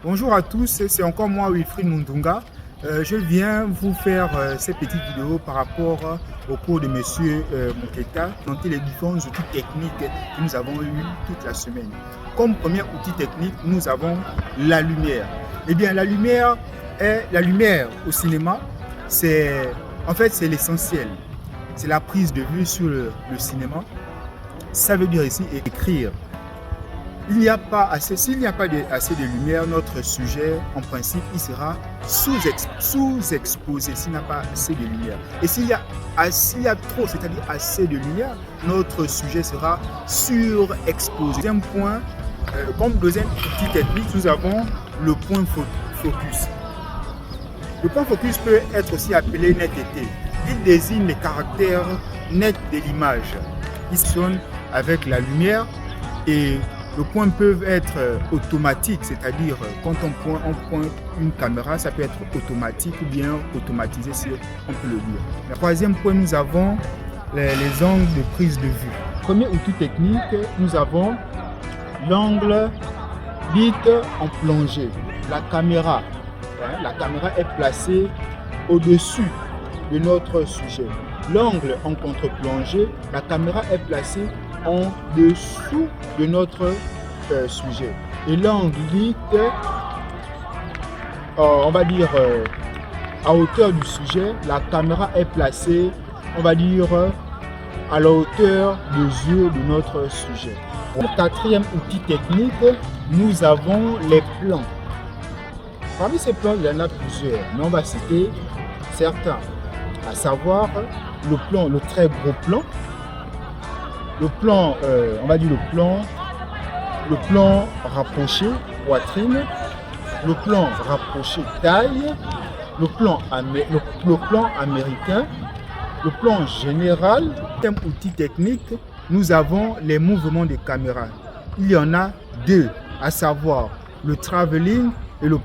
Bonjour à tous, c'est encore moi Wilfried Mundunga. Je viens vous faire ces petites vidéos par rapport au cours de Monsieur Moketa, présenter les différents outils techniques que nous avons eus toute la semaine. Comme premier outil technique, nous avons la lumière. Eh bien, la lumière au cinéma, c'est l'essentiel. C'est la prise de vue sur le cinéma. Ça veut dire ici écrire. S'il n'y a pas assez de lumière, notre sujet, en principe, il sera sous-exposé s'il n'y a pas assez de lumière. Et s'il y a trop, c'est-à-dire assez de lumière, notre sujet sera surexposé. Deuxième point, comme deuxième outil technique, nous avons le point focus. Le point focus peut être aussi appelé netteté. Il désigne les caractères nets de l'image. Il sonne avec la lumière et les points peuvent être automatiques, c'est-à-dire quand on pointe une caméra, ça peut être automatique ou bien automatisé si on peut le dire. Le troisième point, nous avons les angles de prise de vue. Premier outil technique, nous avons l'angle dit en plongée. La caméra est placée au-dessus de notre sujet. L'angle en contre-plongée, la caméra est placée en dessous de notre sujet. Et l'angle dit, on va dire, à hauteur du sujet, la caméra est placée, on va dire, à la hauteur des yeux de notre sujet. Pour le quatrième outil technique, nous avons les plans. Parmi ces plans, il y en a plusieurs, mais on va citer certains, à savoir le plan, le très gros plan, le plan, on va dire le plan rapproché poitrine, le plan rapproché taille, le plan américain, le plan général. Comme outil technique, nous avons les mouvements de caméra. Il y en a deux, à savoir le travelling et le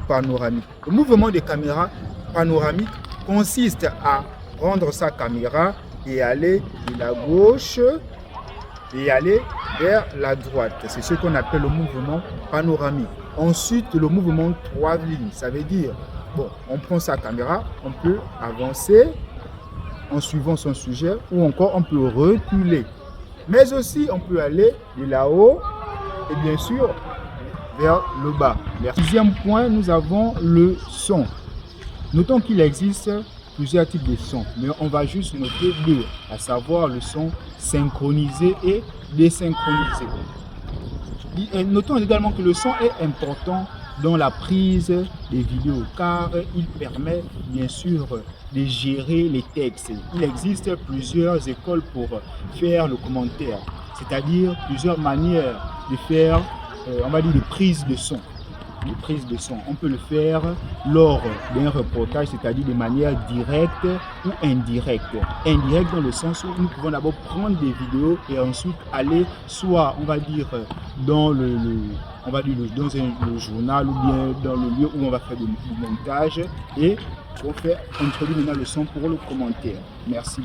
panoramique. Le mouvement de caméra panoramique consiste à prendre sa caméra et aller de la gauche et aller vers la droite. C'est ce qu'on appelle le mouvement panoramique. Ensuite, le mouvement travelling, ça veut dire, bon, on prend sa caméra, on peut avancer en suivant son sujet ou encore on peut reculer. Mais aussi, on peut aller de là-haut et bien sûr vers le bas. Deuxième point, nous avons le son. Notons qu'il existe plusieurs types de sons, mais on va juste noter deux, à savoir le son synchronisé et désynchronisé. Et notons également que le son est important dans la prise des vidéos car il permet bien sûr de gérer les textes. Il existe plusieurs écoles pour faire le commentaire, c'est-à-dire plusieurs manières de faire, on va dire, des prises de son. On peut le faire lors d'un reportage, c'est-à-dire de manière directe ou indirecte. Indirect dans le sens où nous pouvons d'abord prendre des vidéos et ensuite aller soit, on va dire, dans le journal ou bien dans le lieu où on va faire du montage et on fait introduire maintenant le son pour le commentaire. Merci.